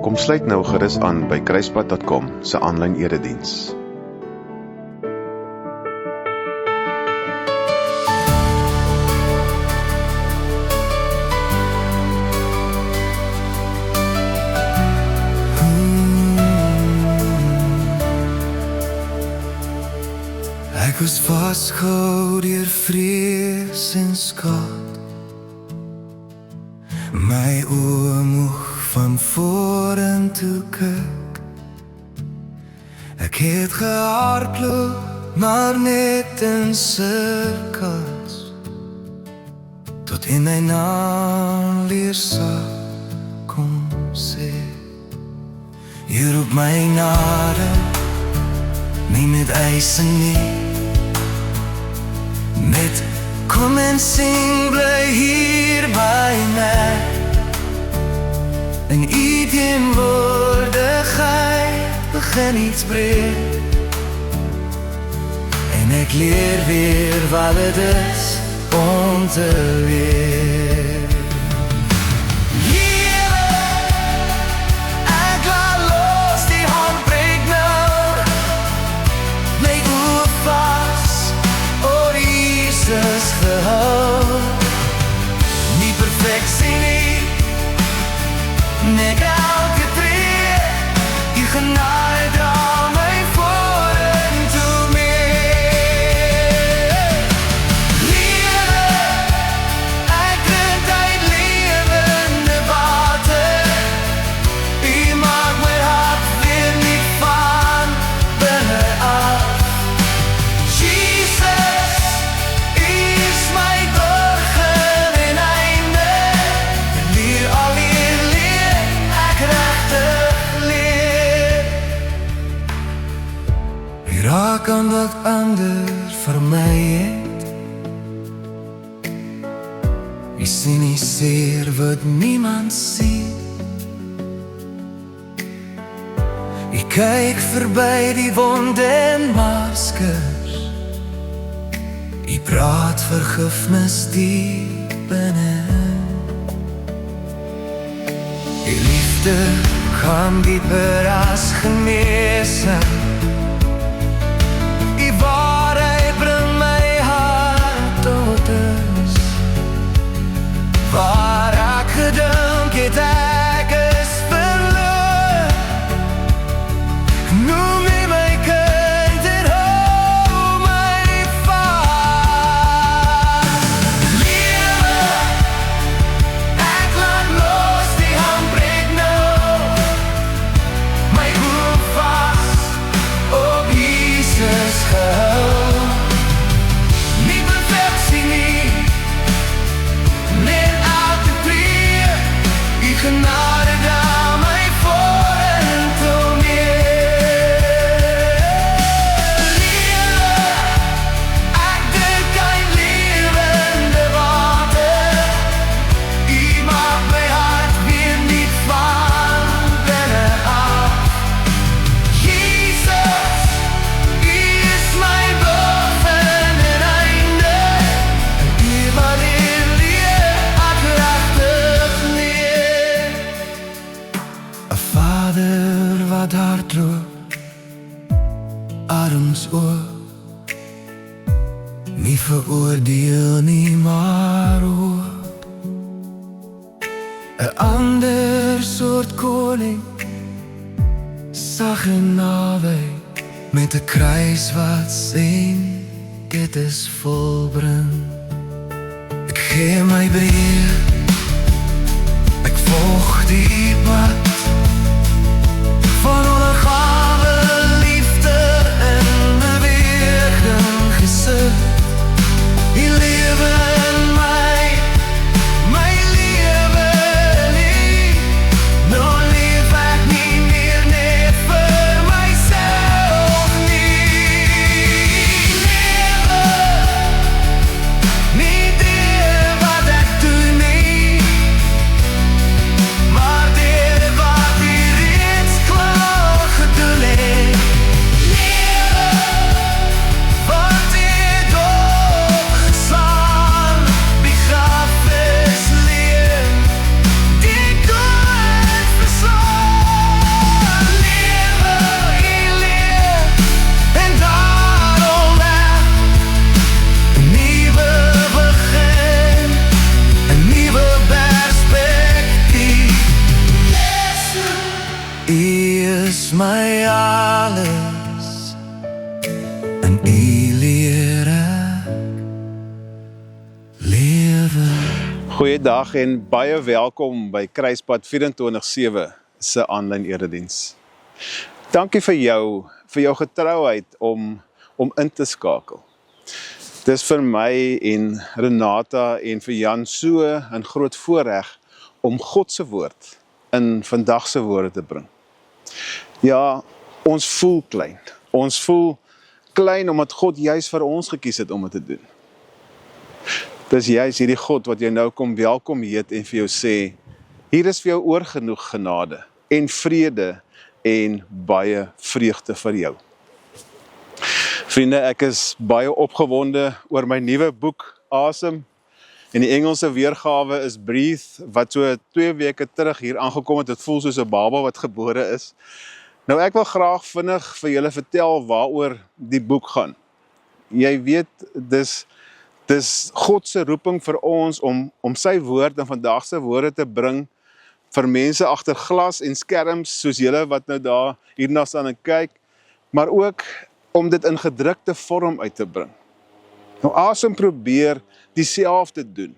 Kom sluit nou gerus aan by kruispad.com se aanlyn erediens. Ek was vasgehou deur vrees en skuld. My oë moeg van vorentoe kyk. Ek het gehardloop, maar net in sirkels, tot in my naam leer sag kom sê. Jy roep my nader, nie met eise nie, met kom en sing, bly hier by my. En u teenwoordigheid begin iets breek. En ek leer weer wat het is om te leer. Ek laat los, die handbreek nou. My oë vas, oor Jesus gehou. Nie perfectie nie, net elke tree, die genade dra my vorentoe mee. Lewe, ek drink uit lewende water. U maak my hart weer nie van binne af. Jesus, u is my begin en einde. Leer alleen leer ek regtig leer. U raak aan wat ander vir my het. U sien nie seer wat niemand sien. U kyk verby die wonde en maskers. U praat vergifnis diep binne. U liefde gaan dieper as genesing. U waarheid bring my hart tot rus. Waar ek gedink het ek is verloor, noem U my kind en hou my vas. Lewe, ek laat los, die handbreek nou. My oë vas, op Jesus gehou. Nie perfectie nie, net elke tree, U genade dra my vorentoe mee. Lewe, ek drink uit lewende water. U maak my hart weer nie van binne af. Jesus, U is my begin en einde. En U wanneer leer ek regtig leer. 'n Vader wat hardloop, adems oop, nie veroordeel nie, maar hoop. 'n ander soort koning, sag en naby, met 'n kruis wat sien, dit is volbring. Ek gee my breë, ek volg die pad van ondergawe liefde en beweging gesit. Die lewe in my lewe nie. Nou leef ek nie meer net vir myself nie. Lewe, nie dit wat ek doen nie, maar dit wat is my alles en U leer ek lewe. Goeiedag en baie welkom by Kruispad 24/7 se aanlyn erediens. Dankie vir jou getrouheid om in te skakel. Dis vir my en Renata en vir Jan so 'n groot voorreg om God se woord in vandag se woorde te bring. Ja, ons voel klein. Ons voel klein omdat God juis vir ons gekies het om dit te doen. Dis juis hierdie God wat jy nou kom welkom heet en vir jou sê, hier is vir jou oorgenoeg genade en vrede en baie vreugde vir jou. Vriende, ek is baie opgewonde oor my nuwe boek, Asem. En die Engelse weergawe is Breathe, wat so 2 weke terug hier aangekom het. Dit voel soos 'n baba wat gebore is. Nou ek wil graag vinnig vir julle vertel waaroor die boek gaan. Jy weet, dis God se roeping vir ons om sy woord en vandag se woorde te bring vir mense agter glas en skerms, soos julle wat nou daar hierna staan en kyk, maar ook om dit in gedrukte vorm uit te bring. Nou Asem probeer dieselfde doen.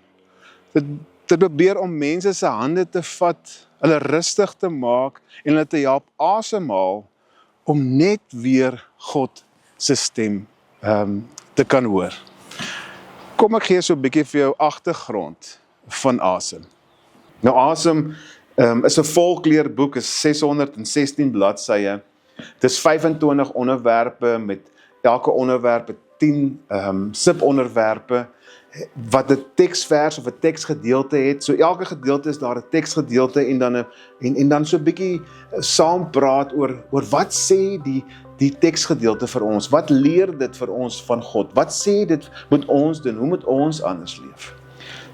Dit probeer om mense se hande te vat, hulle rustig te maak en hulle te help asemhaal om net weer God se stem te kan hoor. Kom ek gee so 'n bietjie vir jou agtergrond van Asem. Nou Asem is 'n volkleurboek, is 616 bladsye. Dis 25 onderwerpe met elke onderwerp 10 subonderwerpe wat 'n teksvers of 'n teksgedeelte het. So elke gedeelte is daar 'n teksgedeelte en dan so 'n bietjie saampraat oor wat sê die teksgedeelte vir ons? Wat leer dit vir ons van God? Wat sê dit moet ons doen? Hoe moet ons anders leef?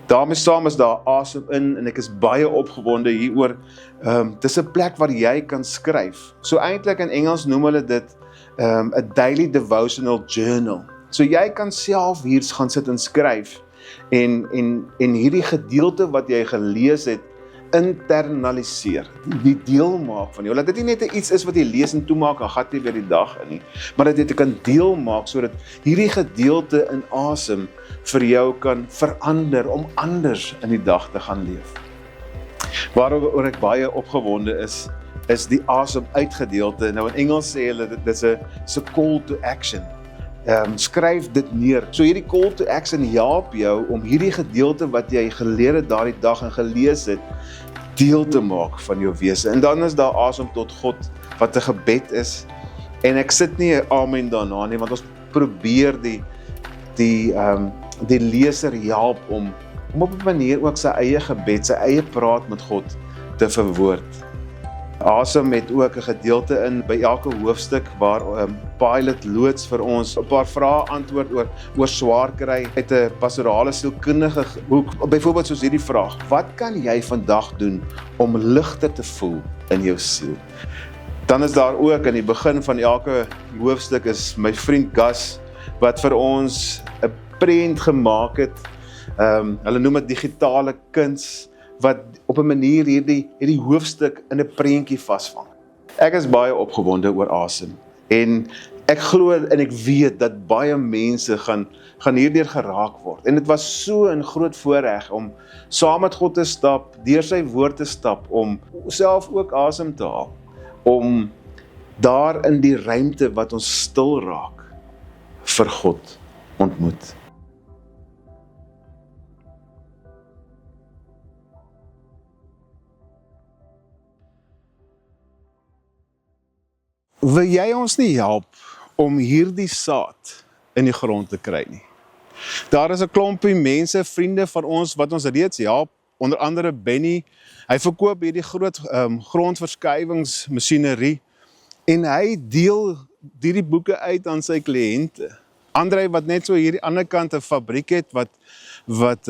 Daarmee saam is daar asem in en ek is baie opgewonde hieroor. Dis 'n plek waar jy kan skryf. So eintlik in Engels noem hulle dit 'n daily devotional journal. So jy kan self hier gaan sit en skryf en hierdie gedeelte wat jy gelees het internaliseer, die deel maak van jou. Laat dit nie net iets is wat jy lees en toemaak en gat jy weer die dag in nie, maar dat jy dit kan deel maak sodat hierdie gedeelte in Asem vir jou kan verander om anders in die dag te gaan leef. Waaroor ek baie opgewonde is die Asem uitgedeelte. Nou in Engels sê hulle dit is 'n call to action. Skryf dit neer. So hierdie call to action help jou om hierdie gedeelte wat jy geleer het daardie dag en gelees het, deel te maak van jou wese. En dan is daar asem tot God, wat 'n gebed is. En ek sit nie 'n amen daarna nie, want ons probeer die leser help om op 'n manier ook sy eie gebed, sy eie praat met God te verwoord. Asem het ook 'n gedeelte in by elke hoofstuk waar Pilot loods vir ons 'n paar vrae antwoord oor swaar kry uit 'n pastorale sielkundige hoek. Byvoorbeeld soos hierdie vraag: wat kan jy vandag doen om ligter te voel in jou siel? Dan is daar ook in die begin van elke hoofstuk is my vriend Gus wat vir ons 'n prent gemaak het. Hulle noem dit digitale kuns, wat op 'n manier hierdie hoofstuk in 'n prentjie vasvang. Ek is baie opgewonde oor Asem en ek glo en ek weet dat baie mense gaan hierdeur geraak word. En dit was so 'n groot voorreg om saam met God te stap, deur sy woord te stap, om self ook asem te haal, om daar in die ruimte wat ons stil raak vir God ontmoet. Wil jy ons nie help om hierdie saad in die grond te kry nie? Daar is 'n klompie mense, vriende van ons, wat ons reeds help, onder andere Benny. Hy verkoop hierdie groot grondverskuiwingsmasjinerie en hy deel hierdie boeke uit aan sy kliënte. Andrei wat net so hierdie ander kant 'n fabriek het wat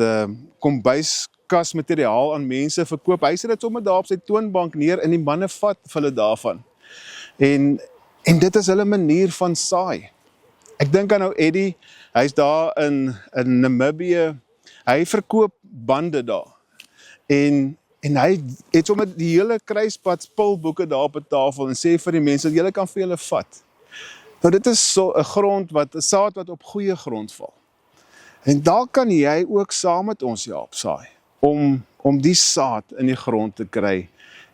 kombuiskasmateriaal aan mense verkoop. Hy sit dit sommer daar op sy toonbank neer en die manne vat vir hulle daarvan. En dit is hulle manier van saai. Ek dink aan nou Eddie, hy's daar in Namibië, hy verkoop bande daar. En En hy het sommer die hele kruispad spulboeke daar op die tafel en sê vir die mense, julle kan vir julle vat. Nou dit is so 'n grond wat 'n saad wat op goeie grond val. En daar kan jy ook saam met ons help saai, om die saad in die grond te kry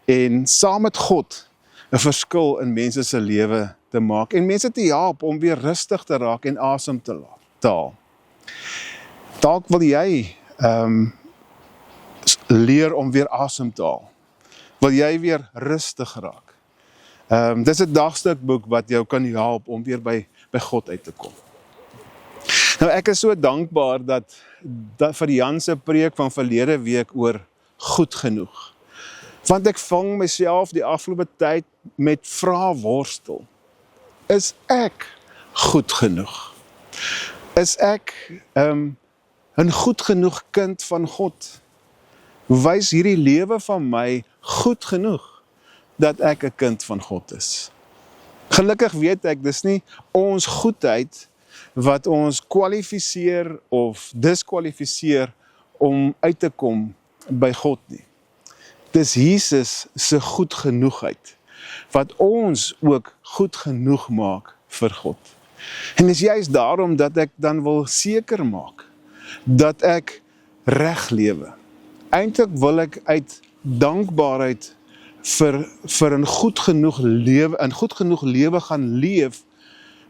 en saam met God 'n verskil in mense se lewe te maak en mense te help om weer rustig te raak en asem te haal. Dalk wil jy leer om weer asem te haal. Wil jy weer rustig raak? Dis 'n dagstukboek wat jou kan help om weer by God uit te kom. Nou ek is so dankbaar dat vir Jan se preek van verlede week oor goed genoeg. Want ek vang myself die afgelope tyd met vraagworstel. Is ek goed genoeg? Is ek 'n goed genoeg kind van God? Wys hierdie lewe van my goed genoeg dat ek 'n kind van God is? Gelukkig weet ek, dis nie ons goedheid wat ons kwalifiseer of diskwalifiseer om uit te kom by God nie. Dis Jesus se goed genoegheid wat ons ook goed genoeg maak vir God. En dis juist daarom dat ek dan wil seker maak dat ek reg lewe. Eintlik wil ek uit dankbaarheid vir 'n goed genoeg lewe gaan leef,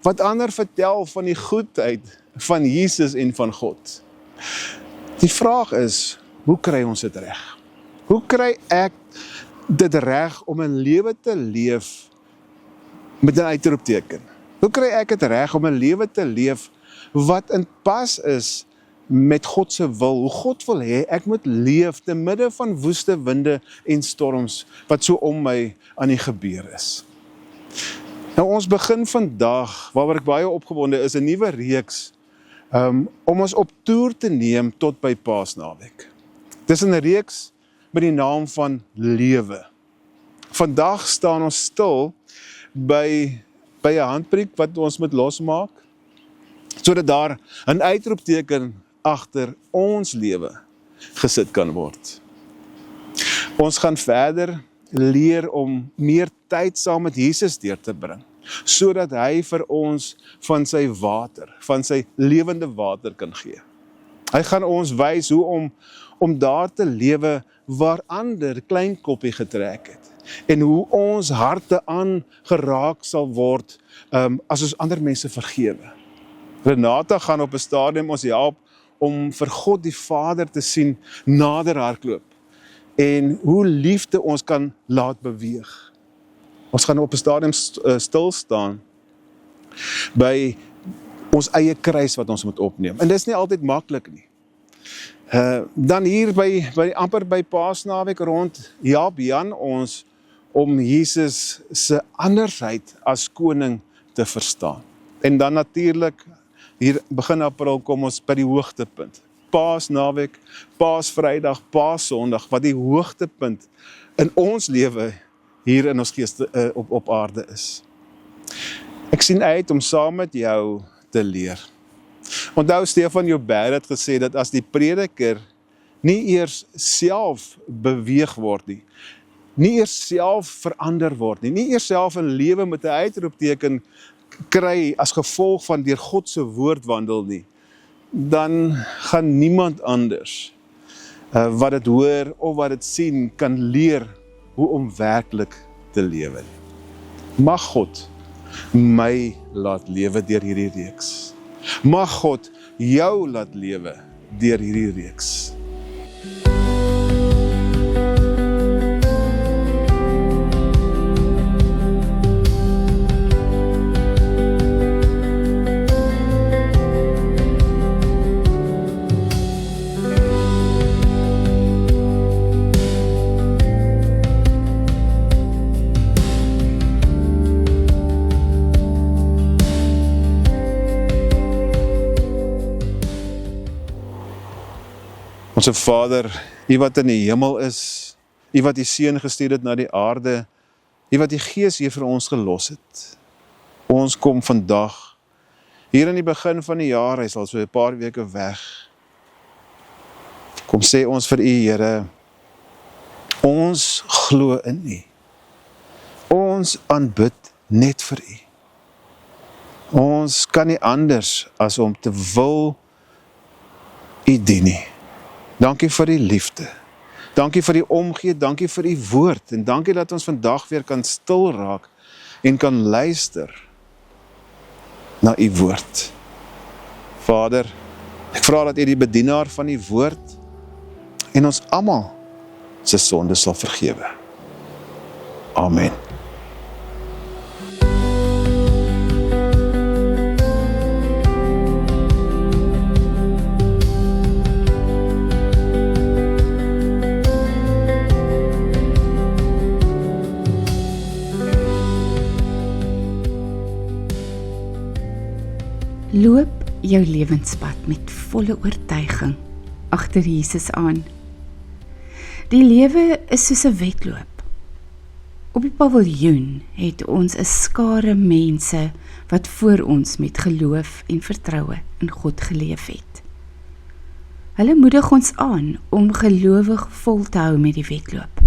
wat ander vertel van die goedheid van Jesus en van God. Die vraag is, hoe kry ons dit reg? Hoe kry ek dit reg om 'n lewe te leef met 'n uitroepteken? Hoe kry ek dit reg om 'n lewe te leef wat in pas is met God se wil? Hoe God wil hê ek moet leef te midde van woeste winde en storms wat so om my aan die gebeur is. Nou ons begin vandag, waaroor ek baie opgewonde is, 'n nuwe reeks om ons op toer te neem tot by Paasnaweek. Dis 'n reeks met die naam van Lewe. Vandag staan ons stil by 'n handbriek wat ons moet losmaak, sodat daar 'n uitroepteken agter ons lewe gesit kan word. Ons gaan verder leer om meer tyd saam met Jesus deur te bring, sodat hy vir ons van sy water, van sy lewende water kan gee. Hy gaan ons wys hoe om daar te lewe waar ander klein koppie getrek het, en hoe ons harte aangeraak sal word as ons ander mense vergewe. Renata gaan op 'n stadium ons help om vir God die Vader te sien nader hardloop, en hoe liefde ons kan laat beweeg. Ons gaan op 'n stadium stil staan by ons eie kruis wat ons moet opneem. En dit is nie altyd maklik nie. Dan hier amper by Paasnaweek rond, help Jan ons om Jesus se andersheid as koning te verstaan. En dan natuurlik, hier begin April kom ons by die hoogtepunt. Paasnaweek, Paasvrydag, Paassondag, wat die hoogtepunt in ons lewe hier in ons geeste op aarde is. Ek sien uit om saam met jou te leer. Onthou, Stefan Joubert het gesê dat as die prediker nie eers self beweeg word nie eers self verander word nie eers self 'n lewe met 'n uitroepteken kry as gevolg van deur God se woord wandel nie, dan gaan niemand anders wat dit hoor of wat dit sien kan leer hoe om werklik te lewe. Mag God my laat lewe deur hierdie reeks. Mag God jou laat lewe deur hierdie reeks. Onse Vader, U wat in die hemel is, U wat die Seun gestuur het na die aarde, U wat die Gees hier vir ons gelos het. Ons kom vandag, hier in die begin van die jaar, hy sal so 'n paar weke weg. Kom sê ons vir U, Here, Ons glo in U. Ons aanbid net vir U. Ons kan nie anders as om te wil U dien nie. Dankie vir die liefde. Dankie vir die omgee, dankie vir U woord. En dankie dat ons vandag weer kan stil raak en kan luister na U woord. Vader, ek vra dat U die bedienaar van U woord en ons almal se sonde sal vergewe. Amen. Loop jou lewenspad met volle oortuiging agter Jesus aan. Die lewe is soos 'n wedloop. Op die paviljoen het ons 'n skare mense wat voor ons met geloof en vertroue in God geleef het. Hulle moedig ons aan om gelowig vol te hou met die wedloop.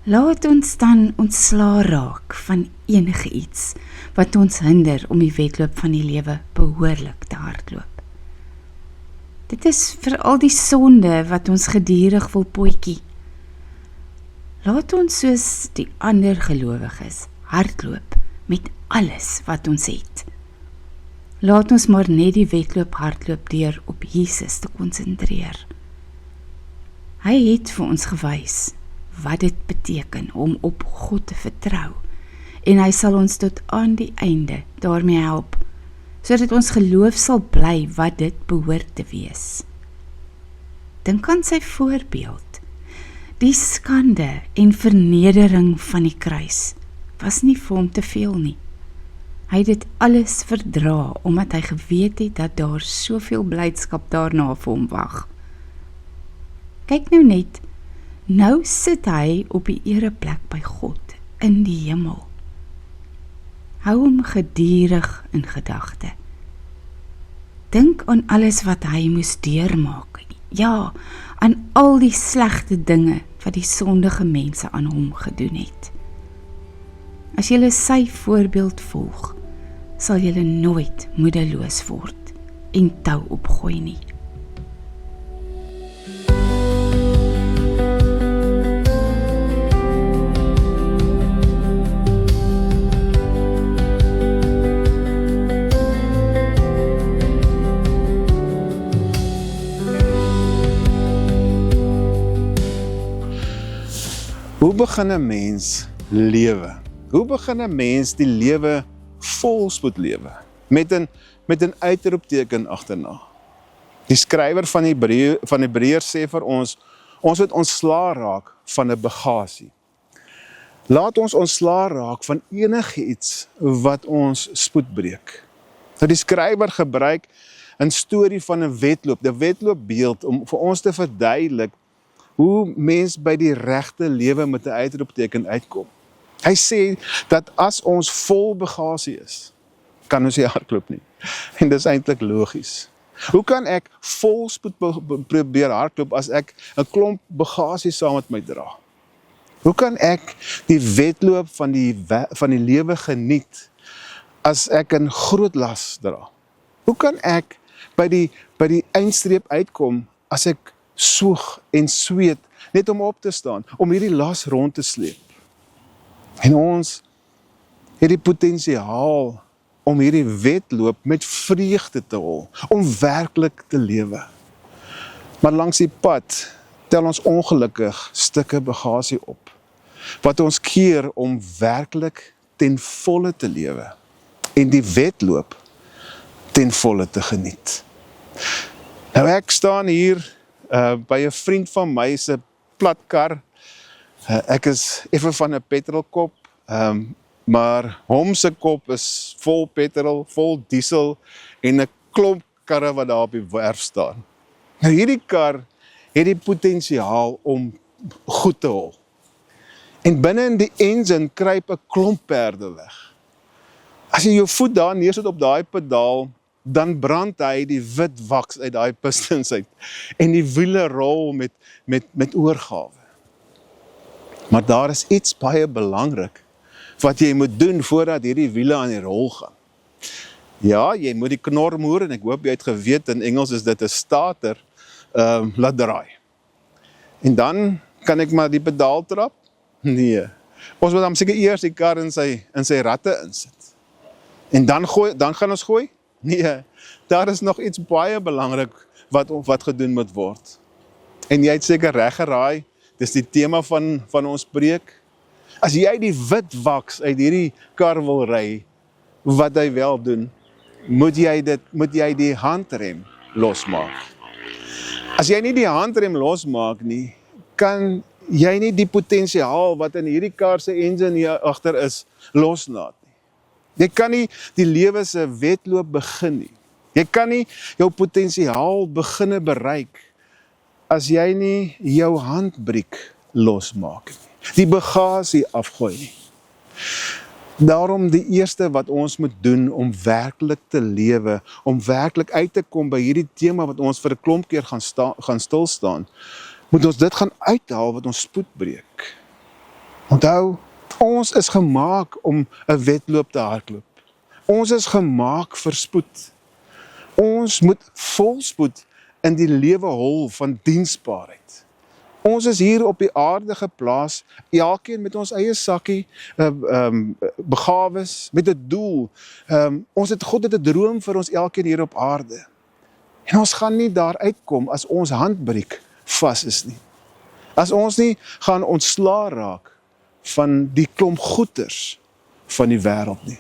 Laat ons dan ontslae raak van enige iets wat ons hinder om die wedloop van die lewe behoorlik te hardloop. Dit is veral die sonde wat ons gedurig wil potjie. Laat ons soos die ander gelowiges hardloop met alles wat ons het. Laat ons maar net die wedloop hardloop deur op Jesus te konsentreer. Hy het vir ons gewys wat dit beteken om op God te vertrou, en hy sal ons tot aan die einde daarmee help, sodat ons geloof sal bly wat dit behoort te wees. Dink aan sy voorbeeld. Die skande en vernedering van die kruis was nie vir hom te veel nie. Hy het dit alles verdra, omdat hy geweet het dat daar soveel blydskap daarna vir hom wag. Kyk nou net, nou sit hy op die ereplek by God in die hemel. Hou hom gedurig in gedagte. Dink aan alles wat hy moes deurmaak. Ja, aan al die slegte dinge wat die sondige mense aan hom gedoen het. As jy sy voorbeeld volg, sal jy nooit moedeloos word en tou opgooi nie. Hoe begin 'n mens lewe? Hoe begin 'n mens die lewe volspoed lewe? Met 'n uitroepteken agterna. Die skrywer van Hebreërs sê vir ons moet ontslae raak van 'n bagasie. Laat ons ontslae raak van enigiets wat ons spoed breek. Nou die skrywer gebruik 'n storie van 'n wedloop, die wedloopbeeld om vir ons te verduidelik hoe mens by die regte lewe met 'n uitroepteken uitkom. Hy sê dat as ons vol bagasie is, kan ons nie hardloop nie. En dis eintlik logies. Hoe kan ek volspoed probeer hardloop as ek 'n klomp bagasie saam met my dra? Hoe kan ek die wedloop van die lewe geniet as ek 'n groot las dra? Hoe kan ek by die eindstreep uitkom as ek soeg en sweet net om op te staan, om hierdie las rond te sleep? En ons het die potensiaal om hierdie wedloop met vreugde te hol, om werklik te lewe. Maar langs die pad tel ons ongelukkig stukke bagasie op, wat ons keer om werklik ten volle te lewe, en die wedloop ten volle te geniet. Nou ek staan hier by 'n vriend van my se platkar. Ek is effe van 'n petrolkop, maar hom se kop is vol petrol, vol diesel en 'n klomp karre wat daar op die werf staan. Nou hierdie kar het die potensiaal om goed te hol. En binne in die engine kruip 'n klomp perde weg. As jy jou voet daar neersit op daai pedaal, dan brand hy die wit waks uit daai pistons uit en die wiele rol met oorgawe. Maar daar is iets baie belangrik wat jy moet doen voordat hierdie wiele aan die rol gaan. Ja, jy moet die knormoer, en ek hoop jy het geweet, in Engels is dit 'n starter, laat draai. En dan kan ek maar die pedaal trap? Nee. Ons moet dan seker eers die kar in sy ratte insit. En dan gaan ons gooi? Nee. Daar is nog iets baie belangrik wat gedoen moet word. En jy het seker reg geraai, dis die tema van ons preek. As jy die wit waks uit hierdie kar wil ry, wat hy wel doen, moet jy die handrem losmaak. As jy nie die handrem losmaak nie, kan jy nie die potensiaal wat in hierdie kar se engine hier agter is, loslaat nie. Jy kan nie die lewe se wedloop begin nie. Jy kan nie jou potensiaal beginne bereik as jy nie jou handbriek losmaak nie, die bagasie afgooi nie. Daarom die eerste wat ons moet doen om werklik te lewe, om werklik uit te kom by hierdie tema wat ons vir 'n klomp keer gaan stilstaan, moet ons dit gaan uithaal wat ons spoed breek. Onthou, ons is gemaak om 'n wedloop te hardloop. Ons is gemaak vir spoed. Ons moet volspoed in die lewe hol van diensbaarheid. Ons is hier op die aarde geplaas, elkeen met ons eie sakkie, begawes, met 'n doel. God het 'n droom vir ons elkeen hier op aarde. En ons gaan nie daar uitkom as ons handbriek vas is nie. As ons nie gaan ontslaa raak van die klomp goeters van die wêreld nie.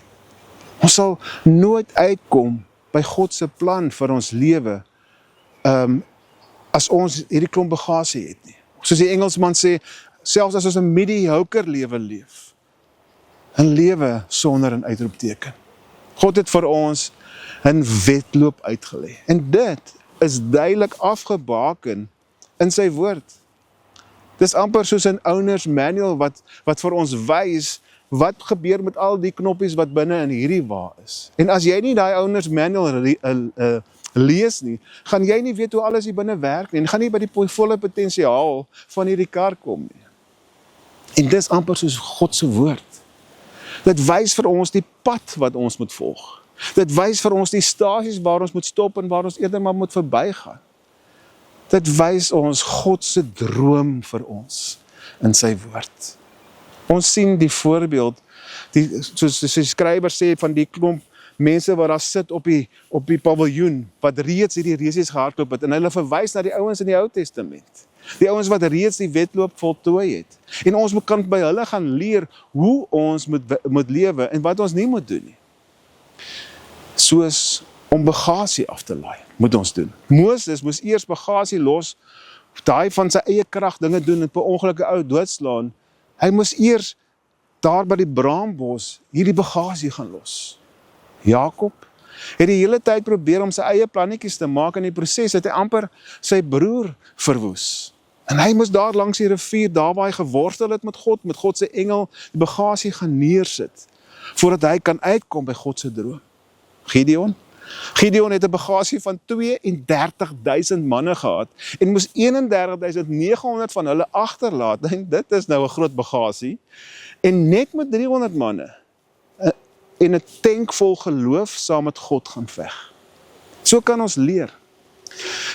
Ons sal nooit uitkom by God se plan vir ons lewe, as ons hierdie klomp bagasie het nie. Soos die Engelsman sê, selfs as ons 'n mediocre lewe leef, 'n lewe sonder 'n uitroepteken. God het vir ons 'n wedloop uitgelê. En dit is duidelik afgebaken in sy woord. Dis amper soos 'n owner's manual wat vir ons wys wat gebeur met al die knoppies wat binne in hierdie wa is. En as jy nie daai owner's manual lees nie, gaan jy nie weet hoe alles hier binne werk nie, en gaan nie by die volle potensiaal van hierdie kar kom nie. En dis amper soos God se woord. Dit wys vir ons die pad wat ons moet volg. Dit wys vir ons die stasies waar ons moet stop en waar ons eerder maar moet verbygaan. Dit wys ons God se droom vir ons in sy woord. Ons sien die voorbeeld, soos die skrywer sê, van die klomp mense wat daar sit op die paviljoen, wat reeds hierdie resies gehardloop het, en hulle verwys na die ouens in die Ou Testament. Die ouens wat reeds die wedloop voltooi het. En ons kan by hulle gaan leer hoe ons moet lewe en wat ons nie moet doen nie. Soos om bagasie af te laai, moet ons doen. Moses moes eers bagasie los, daai van sy eie krag dinge doen en per ongeluk 'n ou doodslaan. Hy moes eers daar by die braambos hierdie bagasie gaan los. Jakob het die hele tyd probeer om sy eie plannetjies te maak, in die proses het hy amper sy broer verwoes. En hy moes daar langs die rivier, daar waar hy geworstel het met God se engel, die bagasie gaan neersit, voordat hy kan uitkom by God se droom. Gideon het 'n bagasie van 32.000 manne gehad, en moes 31.900 van hulle agterlaat. Dit is nou 'n groot bagasie, en net met 300 manne, en 'n tank vol geloof saam met God gaan veg. So kan ons leer.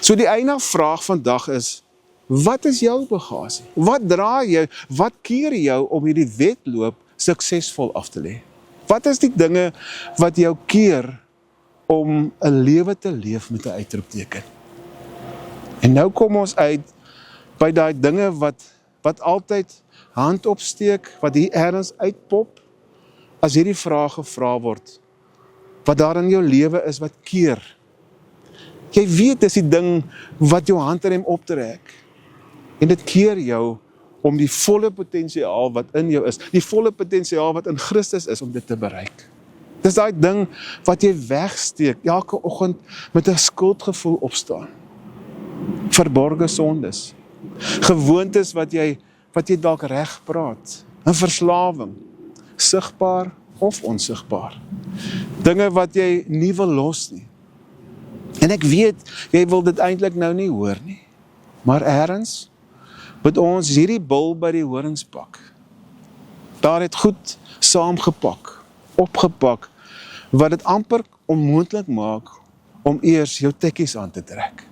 So die eindige vraag vandag is, wat is jou bagasie? Wat dra jy? Wat keer jou om hierdie wedloop suksesvol af te lê? Wat is die dinge wat jou keer om 'n lewe te leef met 'n uitroepteken? En nou kom ons uit by daai dinge wat altyd hand opsteek, wat hier ergens uitpop, as hierdie vraag gevra word, wat daar in jou lewe is wat keer. Jy weet, dis die ding wat jou handrem optrek. En dit keer jou om die volle potensiaal wat in jou is, die volle potensiaal wat in Christus is, om dit te bereik. Dis daai ding wat jy wegsteek, elke oggend met 'n skuldgevoel opstaan. Verborgde sondes. Gewoontes wat jy dalk reg praat. 'n verslawing. Sigbaar of onsigbaar. Dinge wat jy nie wil los nie. En ek weet, jy wil dit eintlik nou nie hoor nie. Maar ergens, met ons hierdie bil by die horingspak. Daar het goed saamgepak, opgepak, wat dit amper onmoontlik maak om eers jou tekkies aan te trek.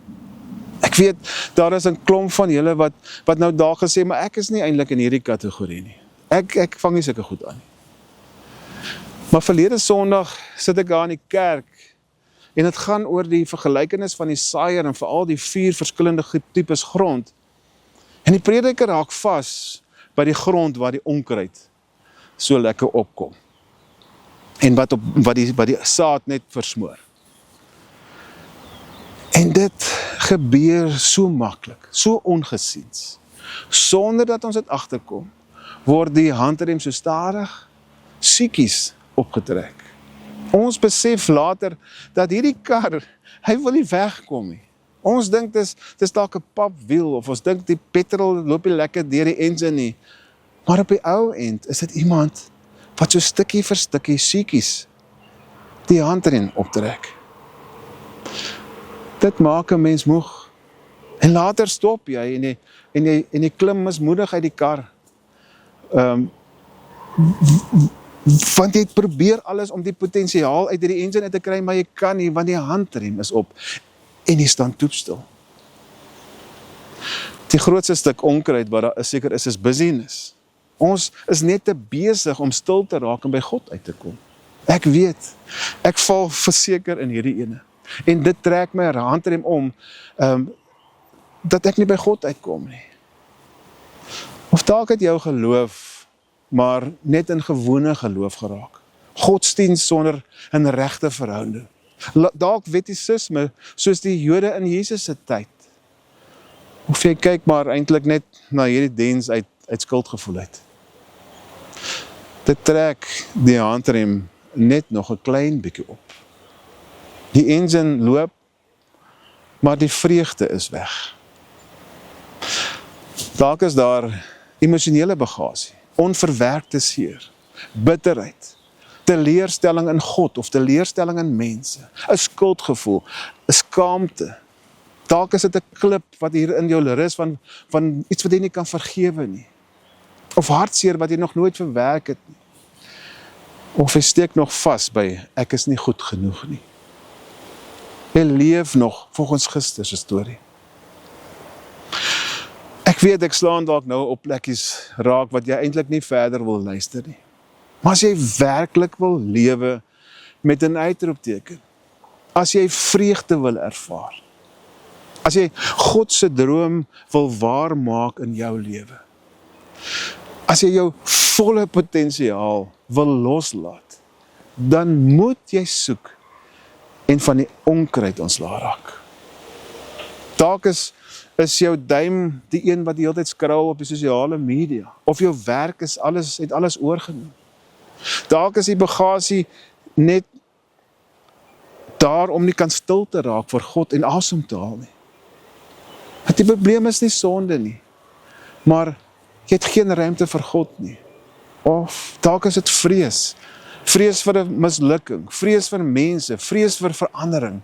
Ek weet, daar is 'n klomp van julle wat nou daar gesê, maar ek is nie eintlik in hierdie kategorie nie. Ek vang nie sulke goed aan nie. Maar verlede Sondag sit ek daar in die kerk, en dit gaan oor die vergelykenis van die saaier en veral die 4 verskillende tipes grond. En die prediker raak vas by die grond waar die onkruid so lekker opkom. En wat die saad net versmoor. En dit gebeur so maklik, so ongesiens. Sonder dat ons dit agterkom, word die handrem so stadig, siekies opgetrek. Ons besef later dat hierdie kar, hy wil nie wegkom nie. Ons dink dis dalk 'n papwiel, of ons dink die petrol loop nie lekker deur die engine nie. Maar op die ou end is dit iemand wat so stukkie vir stukkie siekies die handrem optrek. Dit maak 'n mens moeg. En later stop jy en jy klim mismoedig uit die kar. Want jy probeer alles om die potensiaal uit die engine uit te kry, maar jy kan nie, want die handrem is op en jy staan toepstil. Die grootste stuk onkruid wat daar seker is busyness. Ons is net te besig om stil te raak en by God uit te kom. Ek weet, ek val verseker in hierdie ene. En dit trek my handrem om, dat ek nie by God uitkom nie. Of dalk het jou geloof, maar net in gewone geloof geraak. Godsdienst sonder 'n regte verhouding. Dalk wettisisme, soos die Jode in Jesus se tyd. Of jy kyk maar eintlik net na hierdie diens uit skuldgevoel uit. Dit trek die handrem net nog 'n klein bietjie op. Die engine loop, maar die vreugde is weg. Dalk is daar emosionele bagasie, onverwerkte seer, bitterheid, teleurstelling in God of teleurstelling in mense, 'n skuldgevoel, 'n skaamte. Dalk is dit 'n klip wat hier in jou rus van iets wat jy nie kan vergewe nie. Of hartseer wat jy nog nooit verwerk het nie. Of jy steek nog vas by, ek is nie goed genoeg nie. Jy leef nog volgens gister se storie. Ek weet, ek slaan dalk nou op plekkies raak wat jy eintlik nie verder wil luister nie. Maar as jy werklik wil lewe met 'n uitroepteken, as jy vreugde wil ervaar, as jy God se droom wil waarmaak in jou lewe, as jy jou volle potensiaal wil loslaat, dan moet jy soek en van die onkruid ontslae raak. Dalk is jou duim die een wat die hele tyd skrol op die sosiale media, of jou werk het alles oorgeneem. Dalk is die bagasie net daar om nie kan stil te raak vir God en asem te haal nie. Want die probleem is nie sonde nie, maar jy het geen ruimte vir God nie. Of dalk is dit vrees. Vrees vir 'n mislukking, vrees vir mense, vrees vir verandering,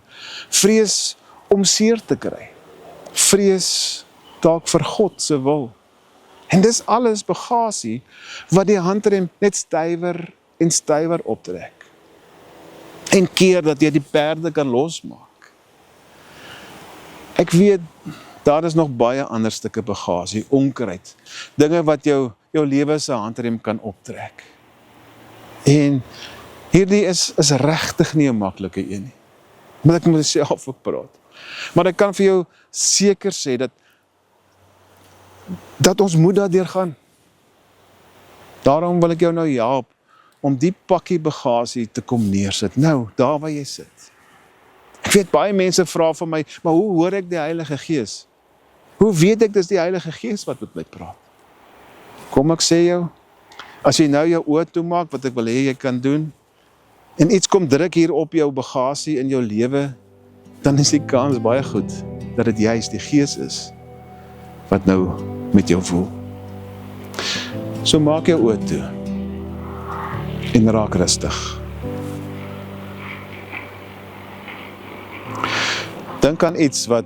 vrees om seer te kry, vrees dalk vir God se wil. En dis alles bagasie wat die handrem net stywer en stywer optrek. En keer dat jy die perde kan losmaak. Ek weet, daar is nog baie ander stukke bagasie, onkruid, dinge wat jou lewe se handrem kan optrek. En hierdie is regtig nie 'n maklike een nie. Moet ek met myself ook praat. Maar ek kan vir jou seker sê dat ons moet daardeur gaan. Daarom wil ek jou nou help om die pakkie bagasie te kom neersit. Nou, daar waar jy sit. Ek weet baie mense vra van my, maar hoe hoor ek die Heilige Gees? Hoe weet ek dis die Heilige Gees wat met my praat? Kom ek sê jou, as jy nou jou oë toemaak, wat ek wil hê jy kan doen, en iets kom druk hier op jou bagasie in jou lewe, dan is die kans baie goed dat dit juist die Gees is wat nou met jou voel. So maak jou oë toe en raak rustig. Dink aan iets wat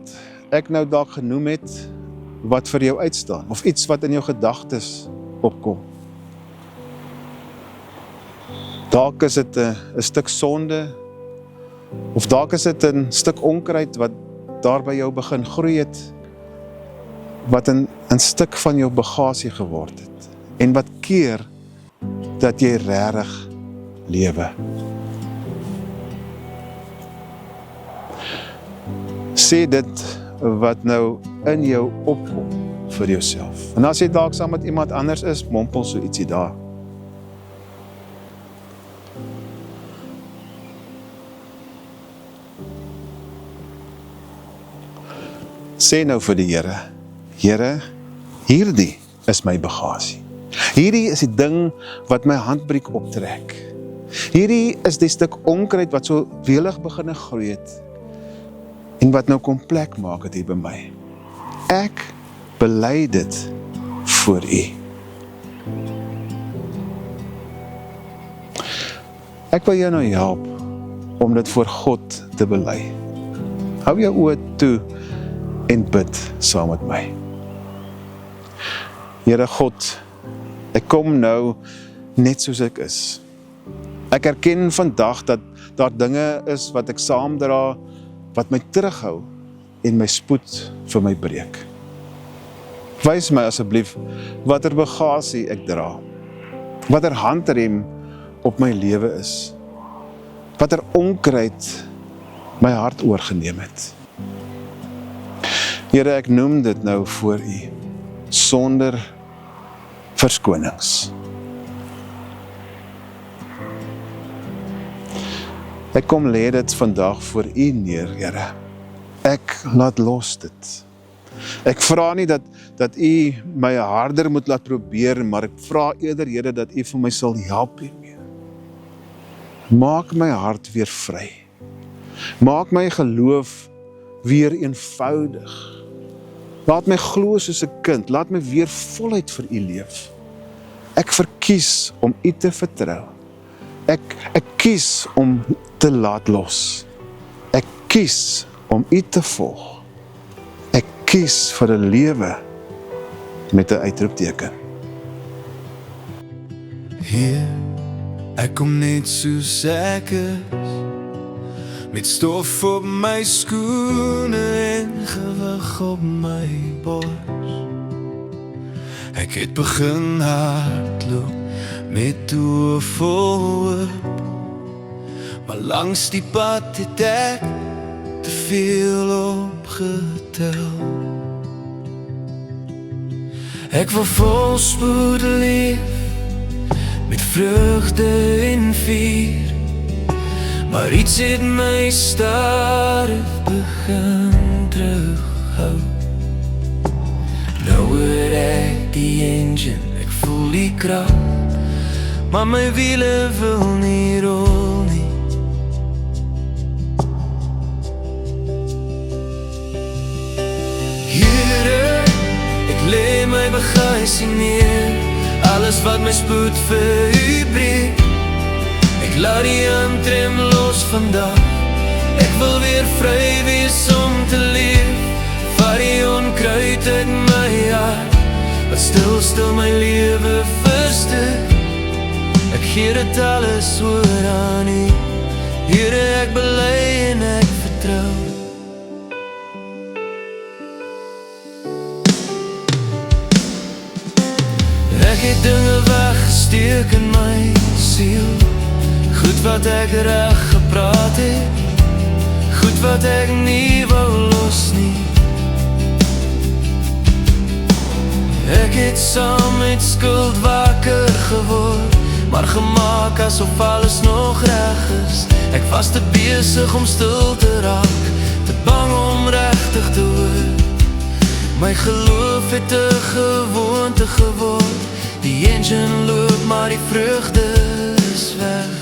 ek nou dalk genoem het, wat vir jou uitstaan, of iets wat in jou gedagtes opkom. Dalk is dit 'n stuk sonde, of dalk is dit 'n stuk onkruid wat daar by jou begin groei het, wat 'n stuk van jou bagasie geword het, en wat keer dat jy regtig lewe. Sê dit wat nou in jou opkom vir jouself. En as jy dalk saam met iemand anders is, mompel so ietsie daar. Sê nou vir die Here, Here, hierdie is my bagasie. Hierdie is die ding wat my handbriek optrek. Hierdie is die stuk onkruid wat so welig begin groei het, en wat nou kom plek maak het hier by my. Ek bely dit voor U. Ek wil jou nou help om dit voor God te bely. Hou jou oë toe en bid saam met my. Here God, ek kom nou net soos ek is. Ek erken vandag dat daar dinge is wat ek saamdra, wat my terughou en my spoed vir my breek. Wys my asseblief watter bagasie ek dra, watter handrem op my lewe is, watter onkruid my hart oorgeneem het. Here, ek noem dit nou voor U, sonder verskonings. Ek kom lê dit vandag voor U neer, Here. Ek laat los dit. Ek vra nie dat U my harder moet laat probeer, maar ek vra eerder, Here, dat U vir my sal help hiermee. Maak my hart weer vry. Maak my geloof weer eenvoudig. Laat my glo soos 'n kind. Laat my weer voluit vir U leef. Ek verkies om U te vertrou. Ek kies om te laat los. Ek kies om U te volg. Ek kies vir 'n lewe met 'n uitroepteken. Heer, ek kom net soos ek is, met stof op my skoene en gewig op my bors. Ek het begin hardloop met oë vol hoop, maar langs die pad het ek te veel opgetel. Ek wil vol spoed leef, met vreugde en vier, maar iets het my stadig begin terughou. Nou hoor ek die engine, ek voel die krag, maar my wiele wil nie rol nie. Here, ek lê my bagasie neer, alles wat my spoed vir U breek. Ek laat die handrem los vandag, ek wil weer vry wees om te leef. Vat die onkruid uit my hart, wat stil my lewe verstik. Ek gee dit alles oor aan U, Here, ek bely en ek vertrou. Ek het dinge weggesteek in my siel, goed wat ek reg gepraat het, goed wat ek nie wou los nie. Ek het saam met skuld wakker geword, maar gemaak asof alles nog reg is. Ek was te besig om stil te raak, te bang om regtig te hoor. My geloof het 'n gewoonte geword, die engine loop maar die vreugde is weg.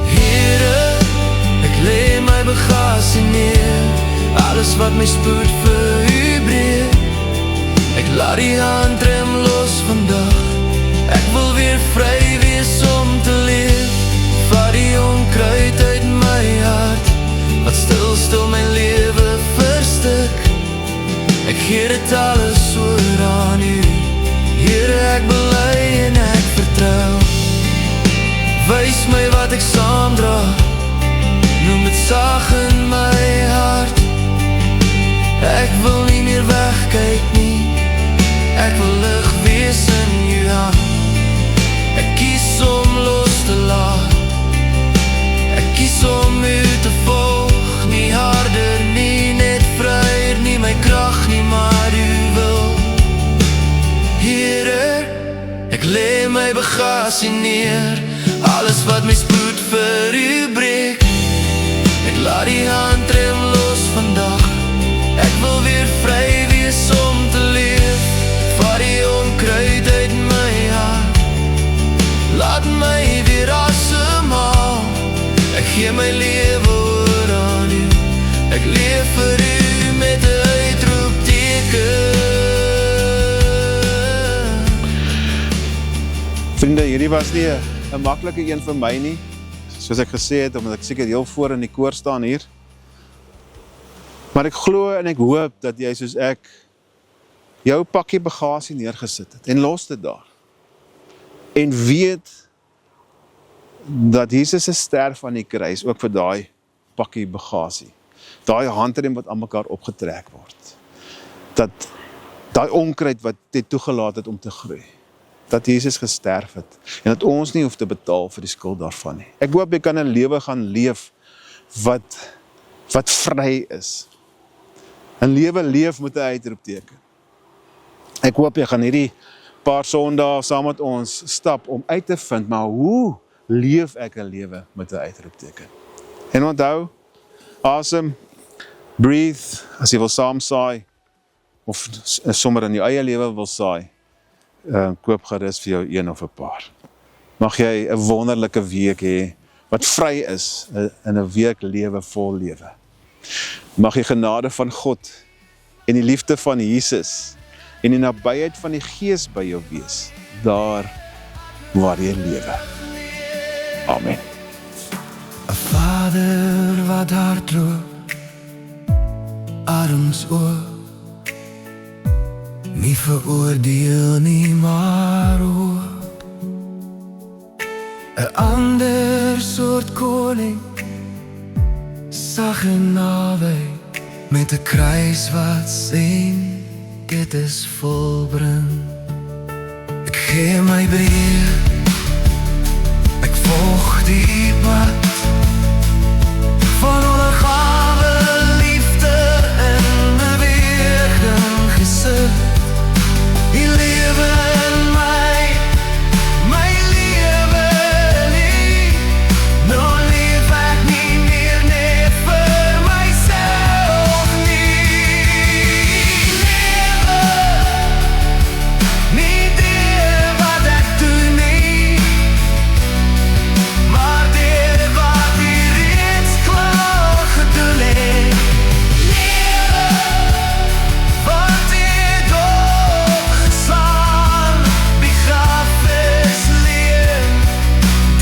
Here, ek lê my bagasie neer, alles wat my spoed vir U breek. Ek laat die handrem los vandag, ek wil weer vry wees om te leef. Vat die onkruid uit my hart, wat stil my lewe verstik. dit alles oor aan U. Here, ek bely en ek vertrou. Wys my wat ek saamdra, noem dit sag in my hart. Ek wil nie meer wegkyk nie, ek wil lig wees in U hand. Ek kies om los te laat, ek kies om U te volg. Nie harder nie, net vryer nie, my krag nie, maar U wil. Here, ek lê my bagasie neer, alles wat my spoed vir U breek. Ek laat die handrem los vandag, ek wil weer vry wees om te leef. Vat die onkruid uit my hand, laat my weer asemhaal. Ek gee my lewe oor aan U, ek leef vir U met 'n uitroepteken. Vriende, hierdie was nie 'n maklike een vir my nie, soos ek gesê het, omdat ek seker heel voor in die koor staan hier. Maar ek glo en ek hoop dat jy soos ek jou pakkie bagasie neergesit het en los dit daar. En weet dat Jesus se sterf aan die kruis ook vir daai pakkie bagasie, daai handrem wat aan mekaar opgetrek word, dat daai onkruid wat dit toegelaat het om te groei, dat Jesus gesterf het, en dat ons nie hoef te betaal vir die skuld daarvan nie. Ek hoop jy kan 'n lewe gaan leef wat vry is. 'n lewe leef met 'n uitroepteken. Ek hoop jy gaan hierdie paar Sondae saam met ons stap om uit te vind, maar hoe leef ek 'n lewe met 'n uitroepteken? En onthou, asem, breathe, as jy wil saam saai, of sommer in jou eie lewe wil saai, koop gerus vir jou een of 'n paar. Mag jy 'n wonderlike week hê, wat vry is, in 'n week lewe vol lewe. Mag die genade van God, en die liefde van Jesus, en die nabyheid van die Gees by jou wees, daar waar jy lewe. Amen. 'n Vader wat hardloop, arms oop, nie veroordeel nie, maar hoop. 'n ander soort koning, sag en naby, met 'n kruis wat sê, dit is volbring. Ek gee my beheer, ek volg die pad van ondergawe liefde en beweging gesit. Die lewe in my lewe nie. Nou leef ek nie meer net vir myself nie. Lewe nie dit wat ek doen nie, maar dit wat hier reeds klaar gedoen het. Lewe wat dit opgeslaan, begraf is leer,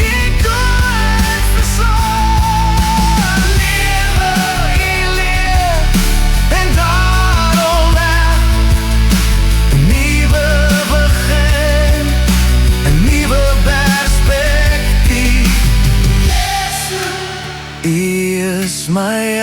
die dood verslaan. Lewe, leer, en daarom weg, 'n nuwe begin, 'n nuwe perspektief. U is my